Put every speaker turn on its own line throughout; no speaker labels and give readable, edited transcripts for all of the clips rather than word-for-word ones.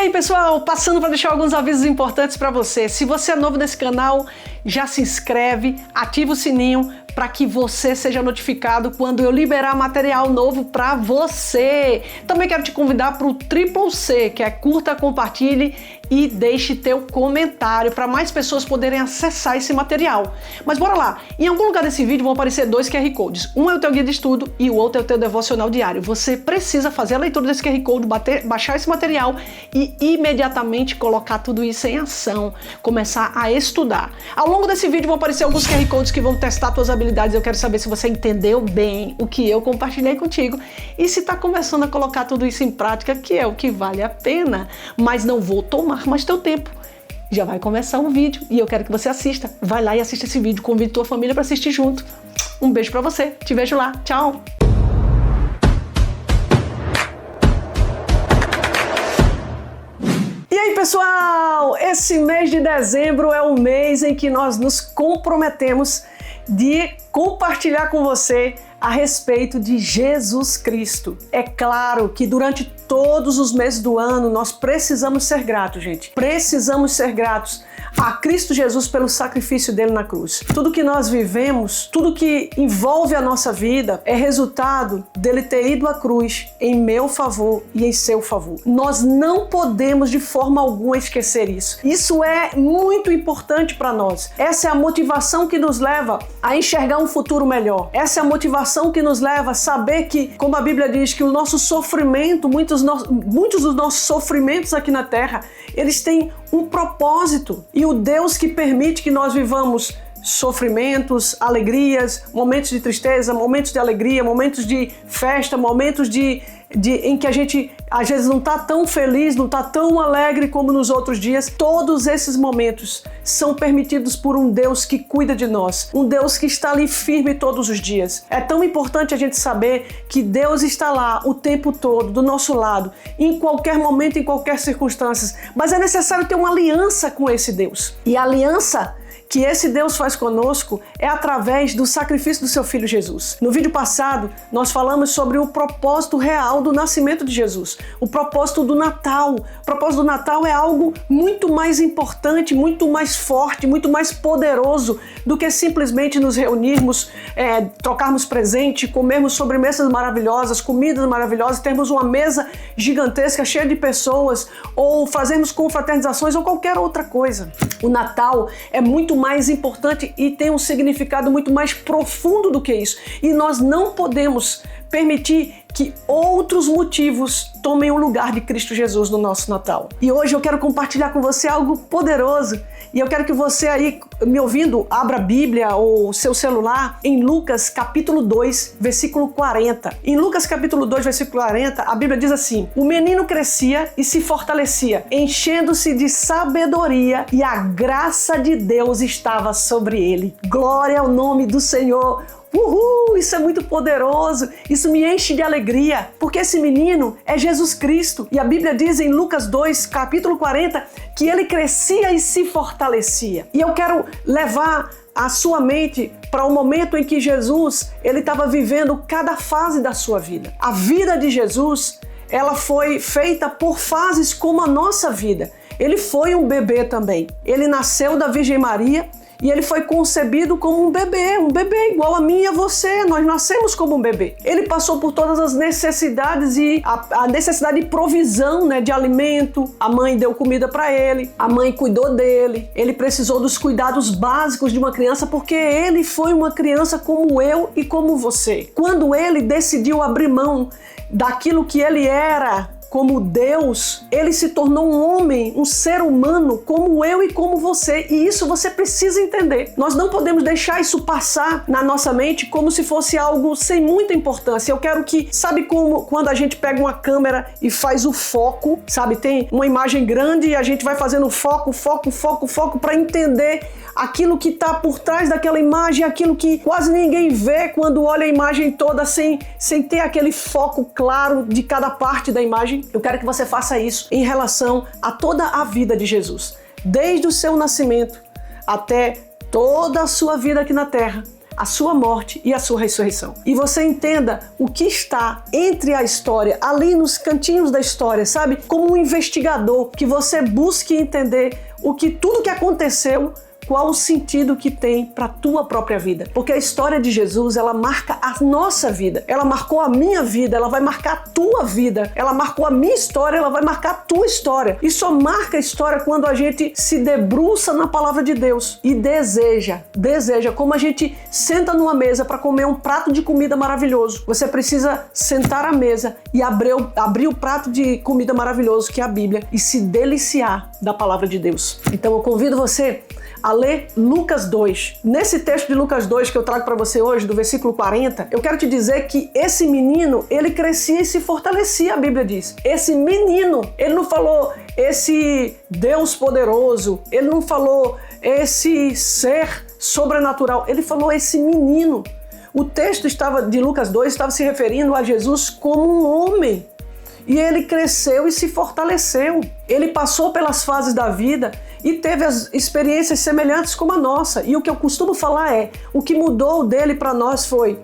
aí, pessoal, passando para deixar alguns avisos importantes para você. Se você é novo nesse canal, já se inscreve, ativa o sininho para que você seja notificado quando eu liberar material novo para você. Também quero te convidar para o Triple C, que é curta, compartilhe e deixe teu comentário para mais pessoas poderem acessar esse material. Mas bora lá, em algum lugar desse vídeo vão aparecer dois QR Codes. Um é o teu guia de estudo e o outro é o teu devocional diário. Você precisa fazer a leitura desse QR Code, baixar esse material e imediatamente colocar tudo isso em ação, começar a estudar. Ao longo desse vídeo vão aparecer alguns QR Codes que vão testar tuas habilidades. Eu quero saber se você entendeu bem o que eu compartilhei contigo e se está começando a colocar tudo isso em prática, que é o que vale a pena. Mas não vou tomar mais teu tempo. Já vai começar um vídeo e eu quero que você assista. Vai lá e assista esse vídeo, convide tua família para assistir junto. Um beijo para você, te vejo lá, tchau! E aí, pessoal, esse mês de dezembro é o mês em que nós nos comprometemos de compartilhar com você a respeito de Jesus Cristo. É claro que durante todos os meses do ano nós precisamos ser gratos, gente. Precisamos ser gratos a Cristo Jesus pelo sacrifício dele na cruz. Tudo que nós vivemos, tudo que envolve a nossa vida é resultado dele ter ido à cruz em meu favor e em seu favor. Nós não podemos de forma alguma esquecer isso. Isso é muito importante para nós. Essa é a motivação que nos leva a enxergar um futuro melhor. Essa é a motivação que nos leva a saber que, como a Bíblia diz, que o nosso sofrimento, muitos dos nossos sofrimentos aqui na Terra, eles têm um propósito. E o Deus que permite que nós vivamos sofrimentos, alegrias, momentos de tristeza, momentos de alegria, momentos de festa, momentos em que a gente às vezes não está tão feliz, não está tão alegre como nos outros dias. Todos esses momentos são permitidos por um Deus que cuida de nós, um Deus que está ali firme todos os dias. É tão importante a gente saber que Deus está lá o tempo todo, do nosso lado, em qualquer momento, em qualquer circunstância, mas é necessário ter uma aliança com esse Deus. E a aliança que esse Deus faz conosco é através do sacrifício do seu Filho Jesus. No vídeo passado, nós falamos sobre o propósito real do nascimento de Jesus, o propósito do Natal. O propósito do Natal é algo muito mais importante, muito mais forte, muito mais poderoso do que simplesmente nos reunirmos, trocarmos presente, comermos sobremesas maravilhosas, comidas maravilhosas, termos uma mesa gigantesca cheia de pessoas, ou fazermos confraternizações ou qualquer outra coisa. O Natal é muito mais importante e tem um significado muito mais profundo do que isso. E nós não podemos permitir que outros motivos tomem o lugar de Cristo Jesus no nosso Natal. E hoje eu quero compartilhar com você algo poderoso. E eu quero que você aí, me ouvindo, abra a Bíblia ou o seu celular em Lucas capítulo 2, versículo 40. Em Lucas capítulo 2, versículo 40, a Bíblia diz assim: o menino crescia e se fortalecia, enchendo-se de sabedoria, e a graça de Deus estava sobre ele. Glória ao nome do Senhor. Uhul, isso é muito poderoso, isso me enche de alegria, porque esse menino é Jesus Cristo. E a Bíblia diz em Lucas 2, capítulo 40, que ele crescia e se fortalecia. E eu quero levar a sua mente para o momento em que Jesus, ele estava vivendo cada fase da sua vida. A vida de Jesus, ela foi feita por fases como a nossa vida. Ele foi um bebê também. Ele nasceu da Virgem Maria, e ele foi concebido como um bebê igual a mim e a você. Nós nascemos como um bebê. Ele passou por todas as necessidades e a necessidade de provisão, né, de alimento. A mãe deu comida para ele, a mãe cuidou dele. Ele precisou dos cuidados básicos de uma criança porque ele foi uma criança como eu e como você. Quando ele decidiu abrir mão daquilo que ele era como Deus, ele se tornou um homem, um ser humano como eu e como você. E isso você precisa entender. Nós não podemos deixar isso passar na nossa mente como se fosse algo sem muita importância. Eu quero que, sabe como quando a gente pega uma câmera e faz o foco, sabe? Tem uma imagem grande e a gente vai fazendo foco para entender aquilo que está por trás daquela imagem, aquilo que quase ninguém vê quando olha a imagem toda sem ter aquele foco claro de cada parte da imagem. Eu quero que você faça isso em relação a toda a vida de Jesus. Desde o seu nascimento até toda a sua vida aqui na Terra, a sua morte e a sua ressurreição. E você entenda o que está entre a história, ali nos cantinhos da história, sabe? Como um investigador, que você busque entender tudo que aconteceu, qual o sentido que tem para a tua própria vida. Porque a história de Jesus, ela marca a nossa vida. Ela marcou a minha vida, ela vai marcar a tua vida. Ela marcou a minha história, ela vai marcar a tua história. E só marca a história quando a gente se debruça na palavra de Deus e deseja, como a gente senta numa mesa para comer um prato de comida maravilhoso. Você precisa sentar à mesa e abrir o prato de comida maravilhoso que é a Bíblia e se deliciar da palavra de Deus. Então eu convido você a ler Lucas 2. Nesse texto de Lucas 2 que eu trago para você hoje, do versículo 40, eu quero te dizer que esse menino, ele crescia e se fortalecia, a Bíblia diz. Esse menino, ele não falou esse Deus poderoso, ele não falou esse ser sobrenatural, ele falou esse menino. O texto de Lucas 2 estava se referindo a Jesus como um homem. E ele cresceu e se fortaleceu. Ele passou pelas fases da vida e teve as experiências semelhantes como a nossa. E o que eu costumo falar é, o que mudou dele para nós foi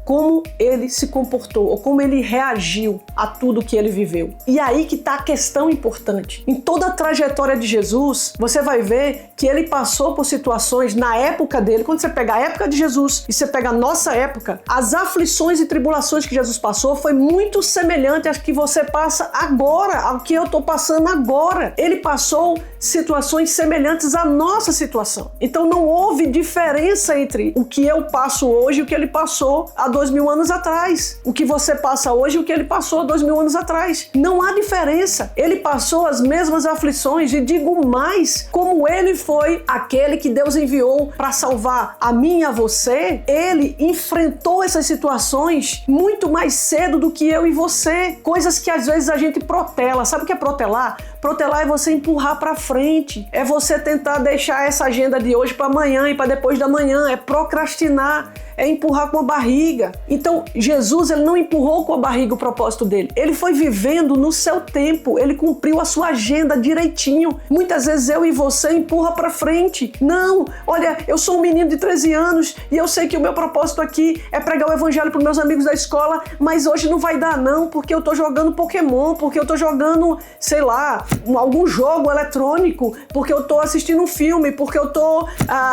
como ele se comportou, ou como ele reagiu a tudo que ele viveu. E aí que está a questão importante. Em toda a trajetória de Jesus, você vai ver que ele passou por situações na época dele. Quando você pega a época de Jesus e você pega a nossa época, as aflições e tribulações que Jesus passou foi muito semelhante às que você passa agora, ao que eu estou passando agora. Ele passou situações semelhantes à nossa situação. Então não houve diferença entre o que eu passo hoje e o que ele passou há 2000 anos atrás. O que você passa hoje e o que ele passou há 2000 anos atrás. Não há diferença. Ele passou as mesmas aflições e digo mais, como ele foi aquele que Deus enviou para salvar a mim e a você, ele enfrentou essas situações muito mais cedo do que eu e você. Coisas que às vezes a gente protela. Sabe o que é protelar? Protelar é você empurrar para frente. É você tentar deixar essa agenda de hoje para amanhã e para depois da manhã. É procrastinar. É empurrar com a barriga. Então, Jesus, ele não empurrou com a barriga o propósito dele. Ele foi vivendo no seu tempo. Ele cumpriu a sua agenda direitinho. Muitas vezes eu e você empurra para frente. Não, olha, eu sou um menino de 13 anos e eu sei que o meu propósito aqui é pregar o evangelho para meus amigos da escola, mas hoje não vai dar não, porque eu tô jogando Pokémon, porque eu tô jogando, sei lá, algum jogo eletrônico, porque eu tô assistindo um filme, porque eu tô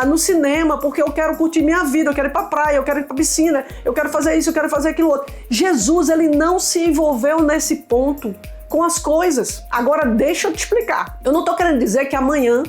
no cinema, porque eu quero curtir minha vida, eu quero ir pra praia, eu quero ir pra piscina, eu quero fazer isso, eu quero fazer aquilo outro. Jesus, ele não se envolveu nesse ponto com as coisas. Agora, deixa eu te explicar. Eu não tô querendo dizer que amanhã,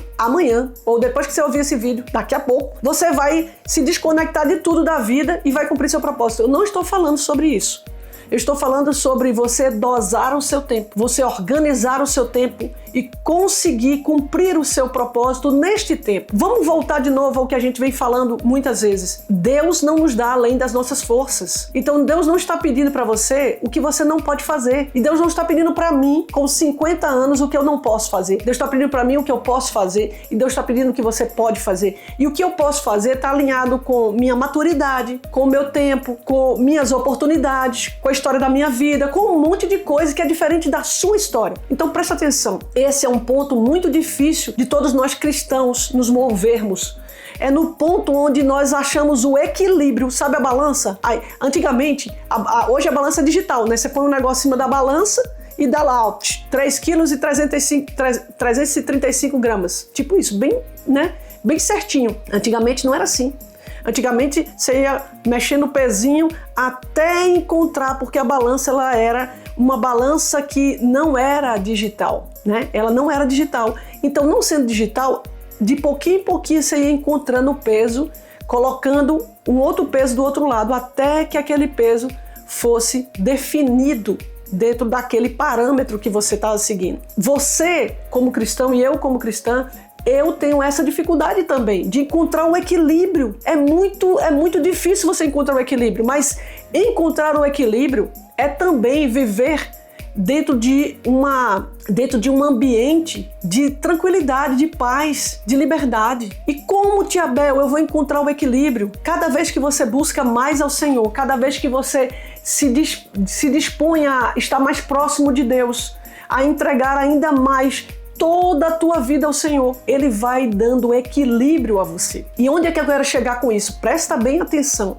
ou depois que você ouvir esse vídeo, daqui a pouco, você vai se desconectar de tudo da vida e vai cumprir seu propósito. Eu não estou falando sobre isso. Eu estou falando sobre você dosar o seu tempo, você organizar o seu tempo e conseguir cumprir o seu propósito neste tempo. Vamos voltar de novo ao que a gente vem falando muitas vezes. Deus não nos dá além das nossas forças. Então Deus não está pedindo para você o que você não pode fazer. E Deus não está pedindo para mim, com 50 anos, o que eu não posso fazer. Deus está pedindo para mim o que eu posso fazer e Deus está pedindo o que você pode fazer. E o que eu posso fazer está alinhado com minha maturidade, com o meu tempo, com minhas oportunidades, com a história da minha vida, com um monte de coisa que é diferente da sua história. Então presta atenção. Esse é um ponto muito difícil de todos nós cristãos nos movermos. É no ponto onde nós achamos o equilíbrio, sabe a balança? Antigamente, hoje a balança é digital, né? Você põe um negócio em cima da balança e dá lá 3,335 gramas. Tipo isso, bem, né? Bem certinho. Antigamente não era assim. Antigamente você ia mexer no pezinho até encontrar, porque a balança ela era uma balança que não era digital, né? Ela não era digital. Então, não sendo digital, de pouquinho em pouquinho você ia encontrando o peso, colocando um outro peso do outro lado, até que aquele peso fosse definido dentro daquele parâmetro que você estava seguindo. Você, como cristão, e eu como cristã, eu tenho essa dificuldade também, de encontrar um equilíbrio. É muito difícil você encontrar um equilíbrio, mas encontrar um equilíbrio é também viver dentro de um ambiente de tranquilidade, de paz, de liberdade. E como, Tia Bel, eu vou encontrar o equilíbrio? Cada vez que você busca mais ao Senhor, cada vez que você se dispõe a estar mais próximo de Deus, a entregar ainda mais toda a tua vida ao Senhor, Ele vai dando equilíbrio a você. E onde é que eu quero chegar com isso? Presta bem atenção.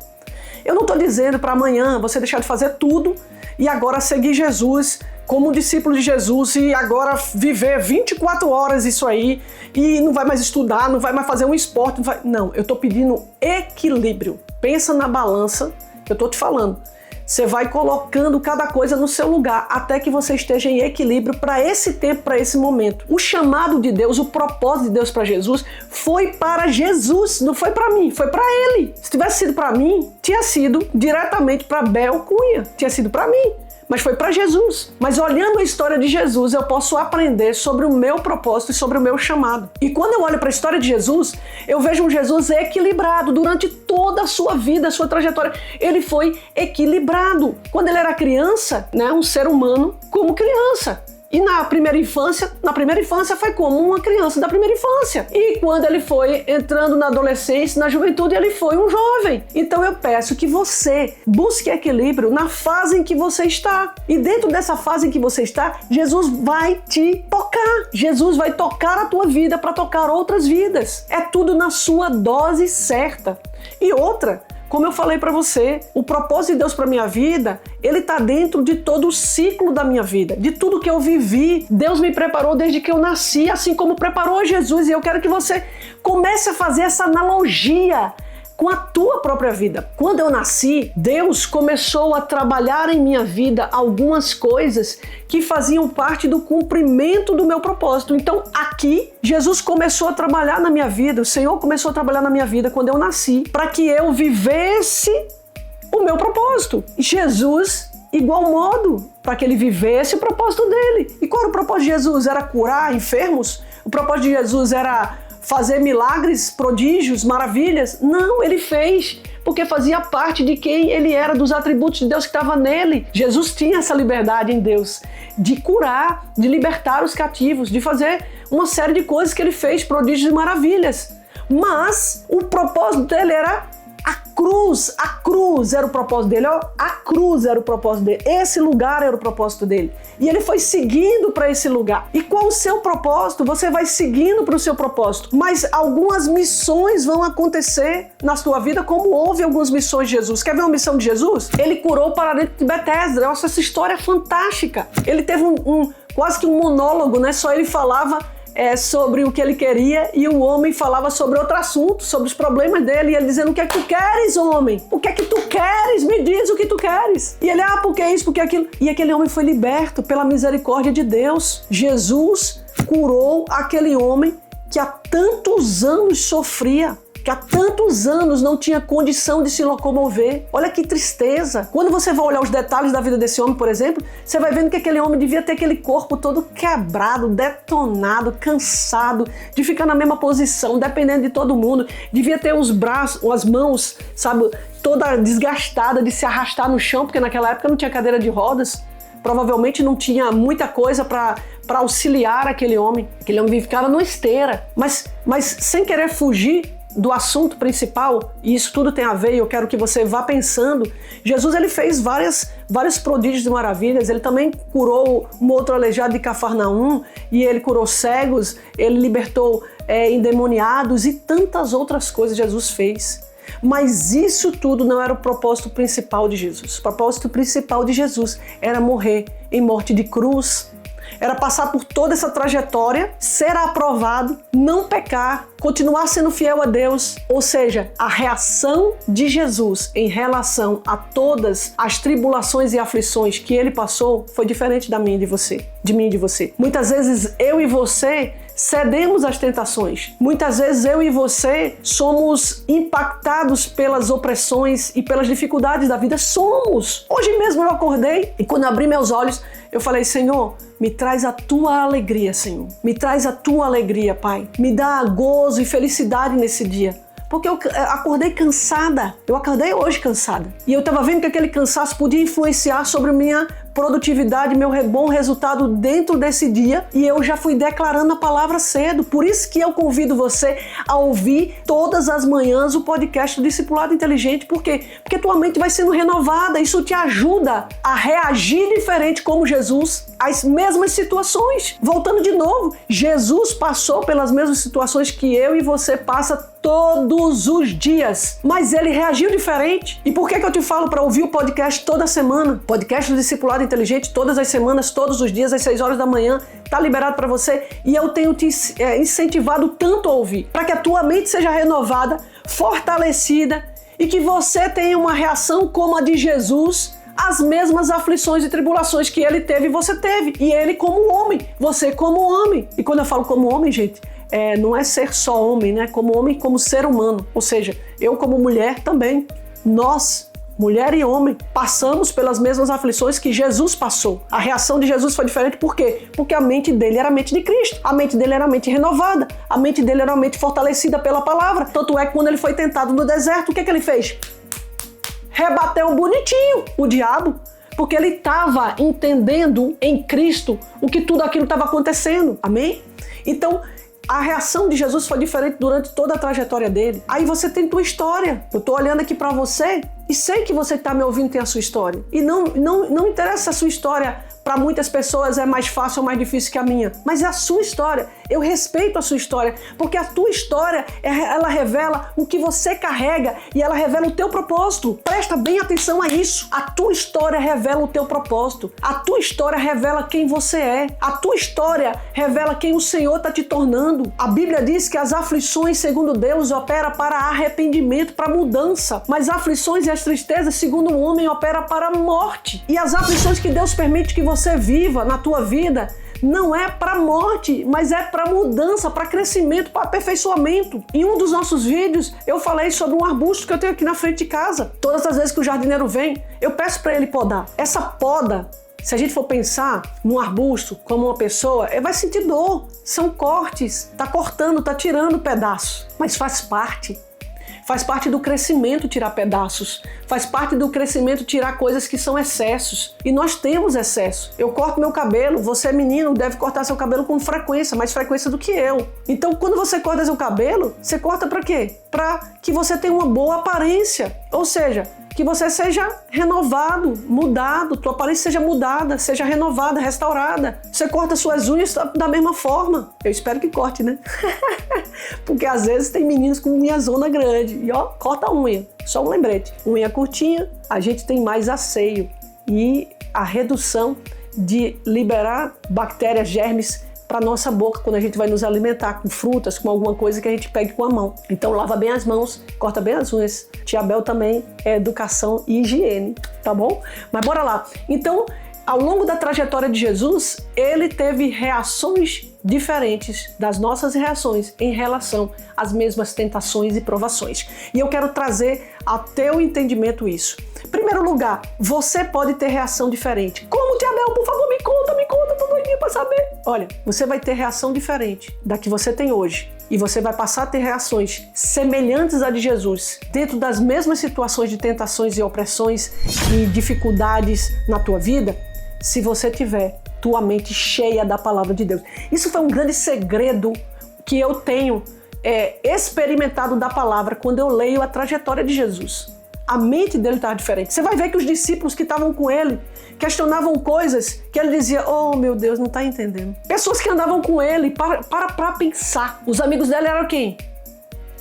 Eu não estou dizendo para amanhã você deixar de fazer tudo e agora seguir Jesus como discípulo de Jesus e agora viver 24 horas isso aí e não vai mais estudar, não vai mais fazer um esporte. Não, eu estou pedindo equilíbrio. Pensa na balança que eu estou te falando. Você vai colocando cada coisa no seu lugar até que você esteja em equilíbrio para esse tempo, para esse momento. O chamado de Deus, o propósito de Deus para Jesus foi para Jesus, não foi para mim, foi para Ele. Se tivesse sido para mim, tinha sido diretamente para Bel Cunha, tinha sido para mim. Mas foi para Jesus. Mas olhando a história de Jesus, eu posso aprender sobre o meu propósito e sobre o meu chamado. E quando eu olho para a história de Jesus, eu vejo um Jesus equilibrado durante toda a sua vida, a sua trajetória. Ele foi equilibrado. Quando ele era criança, né, um ser humano como criança. E na primeira infância foi como uma criança da primeira infância. E quando ele foi entrando na adolescência, na juventude, ele foi um jovem. Então eu peço que você busque equilíbrio na fase em que você está. E dentro dessa fase em que você está, Jesus vai te tocar. Jesus vai tocar a tua vida para tocar outras vidas. É tudo na sua dose certa. E outra, como eu falei para você, o propósito de Deus para minha vida, ele está dentro de todo o ciclo da minha vida, de tudo que eu vivi. Deus me preparou desde que eu nasci, assim como preparou Jesus. E eu quero que você comece a fazer essa analogia com a tua própria vida. Quando eu nasci, Deus começou a trabalhar em minha vida algumas coisas que faziam parte do cumprimento do meu propósito. Então, aqui, Jesus começou a trabalhar na minha vida, o Senhor começou a trabalhar na minha vida quando eu nasci, para que eu vivesse o meu propósito. Jesus, igual modo, para que ele vivesse o propósito dele. E qual era o propósito de Jesus? Era curar enfermos? O propósito de Jesus era fazer milagres, prodígios, maravilhas? Não, ele fez porque fazia parte de quem ele era, dos atributos de Deus que estava nele. Jesus tinha essa liberdade em Deus de curar, de libertar os cativos, de fazer uma série de coisas que ele fez, prodígios e maravilhas. Mas o propósito dele era a cruz era o propósito dele, ó, a cruz era o propósito dele, esse lugar era o propósito dele. E ele foi seguindo para esse lugar. E qual o seu propósito? Você vai seguindo para o seu propósito. Mas algumas missões vão acontecer na sua vida, como houve algumas missões de Jesus. Quer ver uma missão de Jesus? Ele curou o paralítico de Betesda. Nossa, essa história é fantástica. Ele teve quase que um monólogo, né? Só ele falava sobre o que ele queria e o homem falava sobre outro assunto, sobre os problemas dele, e ele dizendo: o que é que tu queres, homem? O que é que tu queres? Me diz o que tu queres. E ele: porque isso, porque aquilo. E aquele homem foi liberto pela misericórdia de Deus. Jesus curou aquele homem que há tantos anos sofria, que há tantos anos não tinha condição de se locomover. Olha que tristeza. Quando você vai olhar os detalhes da vida desse homem, por exemplo, você vai vendo que aquele homem devia ter aquele corpo todo quebrado, detonado, cansado, de ficar na mesma posição, dependendo de todo mundo. Devia ter os braços, as mãos, sabe, toda desgastada de se arrastar no chão, porque naquela época não tinha cadeira de rodas. Provavelmente não tinha muita coisa para auxiliar aquele homem. Aquele homem ficava numa esteira. Mas sem querer fugir do assunto principal, e isso tudo tem a ver, e eu quero que você vá pensando, Jesus ele fez vários prodígios e maravilhas. Ele também curou um outro aleijado de Cafarnaum, e ele curou cegos, ele libertou endemoniados e tantas outras coisas Jesus fez. Mas isso tudo não era o propósito principal de Jesus. O propósito principal de Jesus era morrer em morte de cruz, era passar por toda essa trajetória, ser aprovado, não pecar, continuar sendo fiel a Deus. Ou seja, a reação de Jesus em relação a todas as tribulações e aflições que ele passou foi diferente da minha e de você, de mim e de você. Muitas vezes eu e você cedemos às tentações. Muitas vezes eu e você somos impactados pelas opressões e pelas dificuldades da vida. Somos! Hoje mesmo eu acordei e quando abri meus olhos, eu falei: Senhor, me traz a tua alegria, Senhor. Me traz a tua alegria, Pai. Me dá gozo e felicidade nesse dia. Porque eu acordei cansada. Eu acordei hoje cansada. E eu estava vendo que aquele cansaço podia influenciar sobre a minha produtividade, meu bom resultado dentro desse dia, e eu já fui declarando a palavra cedo. Por isso que eu convido você a ouvir todas as manhãs o podcast do Discipulado Inteligente. Por quê? Porque tua mente vai sendo renovada. Isso te ajuda a reagir diferente como Jesus às mesmas situações. Voltando de novo, Jesus passou pelas mesmas situações que eu e você passa todos os dias, mas ele reagiu diferente. E por que eu te falo para ouvir o podcast toda semana? Podcast do Discipulado Inteligente, todas as semanas, todos os dias, às 6 horas da manhã, tá liberado para você, e eu tenho te incentivado tanto a ouvir, para que a tua mente seja renovada, fortalecida, e que você tenha uma reação como a de Jesus, as mesmas aflições e tribulações que ele teve e você teve, e ele como homem, você como homem. E quando eu falo como homem, gente, não é ser só homem, né? Como homem, como ser humano. Ou seja, eu como mulher também. Nós, mulher e homem, passamos pelas mesmas aflições que Jesus passou. A reação de Jesus foi diferente, por quê? Porque a mente dele era a mente de Cristo. A mente dele era a mente renovada. A mente dele era a mente fortalecida pela palavra. Tanto é que quando ele foi tentado no deserto, o que ele fez? Rebateu bonitinho o diabo. Porque ele estava entendendo em Cristo o que tudo aquilo estava acontecendo. Amém? Então, a reação de Jesus foi diferente durante toda a trajetória dele. Aí você tem tua história. Eu tô olhando aqui para você e sei que você que tá me ouvindo tem a sua história. E não interessa se a sua história para muitas pessoas é mais fácil ou mais difícil que a minha. Mas é a sua história. Eu respeito a sua história, porque a tua história, ela revela o que você carrega e ela revela o teu propósito. Presta bem atenção a isso. A tua história revela o teu propósito. A tua história revela quem você é. A tua história revela quem o Senhor está te tornando. A Bíblia diz que as aflições, segundo Deus, opera para arrependimento, para mudança. Mas as aflições e as tristezas, segundo o homem, opera para a morte. E as aflições que Deus permite que você viva na tua vida não é para morte, mas é para mudança, para crescimento, para aperfeiçoamento. Em um dos nossos vídeos, eu falei sobre um arbusto que eu tenho aqui na frente de casa. Todas as vezes que o jardineiro vem, eu peço para ele podar. Essa poda, se a gente for pensar num arbusto como uma pessoa, ele vai sentir dor. São cortes, tá cortando, tá tirando pedaços, mas faz parte. Faz parte do crescimento tirar pedaços. Faz parte do crescimento tirar coisas que são excessos. E nós temos excesso. Eu corto meu cabelo, você menino deve cortar seu cabelo com frequência, mais frequência do que eu. Então quando você corta seu cabelo, você corta para quê? Para que você tenha uma boa aparência. Ou seja, que você seja renovado, mudado, tua aparência seja mudada, seja renovada, restaurada. Você corta suas unhas da mesma forma. Eu espero que corte, né? Porque às vezes tem meninos com unha zona grande e ó, corta a unha. Só um lembrete, unha curtinha, a gente tem mais asseio e a redução de liberar bactérias, germes para nossa boca quando a gente vai nos alimentar com frutas, com alguma coisa que a gente pegue com a mão. Então lava bem as mãos, corta bem as unhas. Tia Bel também é educação e higiene, tá bom? Mas bora lá. Então, ao longo da trajetória de Jesus, ele teve reações diferentes das nossas reações em relação às mesmas tentações e provações. E eu quero trazer a teu entendimento isso. Em primeiro lugar, você pode ter reação diferente. Como, Tia Bel? Por favor, me conta, tô doidinha pra saber. Olha, você vai ter reação diferente da que você tem hoje. E você vai passar a ter reações semelhantes à de Jesus, dentro das mesmas situações de tentações e opressões e dificuldades na tua vida, se você tiver tua mente cheia da palavra de Deus. Isso foi um grande segredo que eu tenho experimentado da palavra quando eu leio a trajetória de Jesus. A mente dele estava diferente. Você vai ver que os discípulos que estavam com ele questionavam coisas que ele dizia, oh meu Deus, não está entendendo. Pessoas que andavam com ele, para pensar. Os amigos dele eram quem?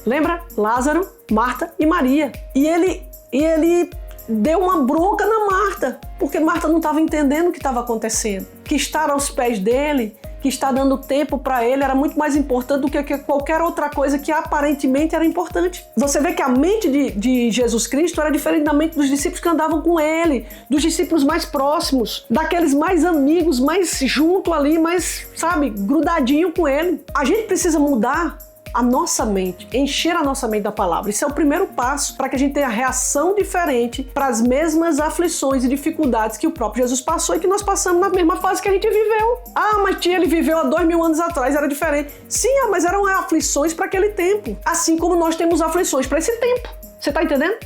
Lembra? Lázaro, Marta e Maria. E ele deu uma bronca na Marta, porque Marta não estava entendendo o que estava acontecendo. Que estar aos pés dele, que estar dando tempo para ele era muito mais importante do que qualquer outra coisa que aparentemente era importante. Você vê que a mente de Jesus Cristo era diferente da mente dos discípulos que andavam com ele, dos discípulos mais próximos, daqueles mais amigos, mais junto ali, mais, sabe, grudadinho com ele. A gente precisa mudar a nossa mente, encher a nossa mente da palavra. Isso é o primeiro passo para que a gente tenha reação diferente para as mesmas aflições e dificuldades que o próprio Jesus passou e que nós passamos na mesma fase que a gente viveu. Ah, mas ele viveu há 2000 anos atrás, era diferente. Sim, mas eram aflições para aquele tempo. Assim como nós temos aflições para esse tempo. Você está entendendo?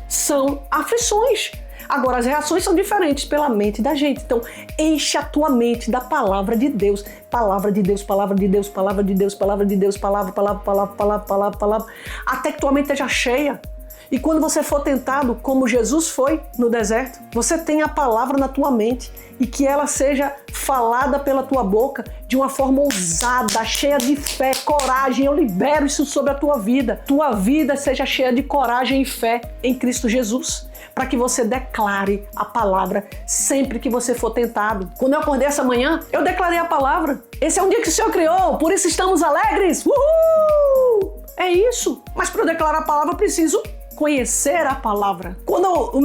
São aflições. Agora, as reações são diferentes pela mente da gente. Então, enche a tua mente da palavra de Deus. Palavra de Deus, palavra de Deus, palavra de Deus, palavra de Deus, palavra, até que tua mente esteja cheia. E quando você for tentado, como Jesus foi no deserto, você tenha a palavra na tua mente e que ela seja falada pela tua boca de uma forma ousada, cheia de fé, coragem. Eu libero isso sobre a tua vida. Tua vida seja cheia de coragem e fé em Cristo Jesus, para que você declare a palavra sempre que você for tentado. Quando eu acordei essa manhã, eu declarei a palavra. Esse é um dia que o Senhor criou, por isso estamos alegres. Uhul! É isso. Mas para eu declarar a palavra, eu preciso conhecer a palavra. Quando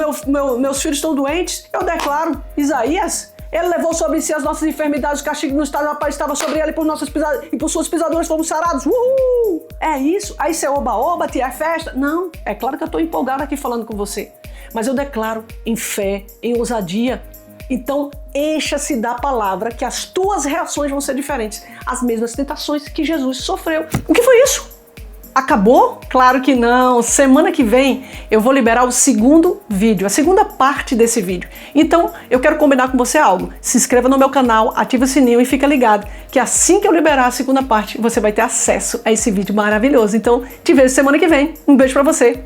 meus filhos estão doentes, eu declaro Isaías. Ele levou sobre si as nossas enfermidades, o castigo no estado da paz estava sobre ele, e por suas pisaduras fomos sarados. Uhul! É isso? Aí você oba-oba, tia festa? Não, é claro que eu estou empolgada aqui falando com você. Mas eu declaro em fé, em ousadia. Então, encha-se da palavra que as tuas reações vão ser diferentes. As mesmas tentações que Jesus sofreu. O que foi isso? Acabou? Claro que não. Semana que vem eu vou liberar o segundo vídeo, a segunda parte desse vídeo. Então eu quero combinar com você algo. Se inscreva no meu canal, ativa o sininho e fica ligado que assim que eu liberar a segunda parte você vai ter acesso a esse vídeo maravilhoso. Então te vejo semana que vem. Um beijo pra você.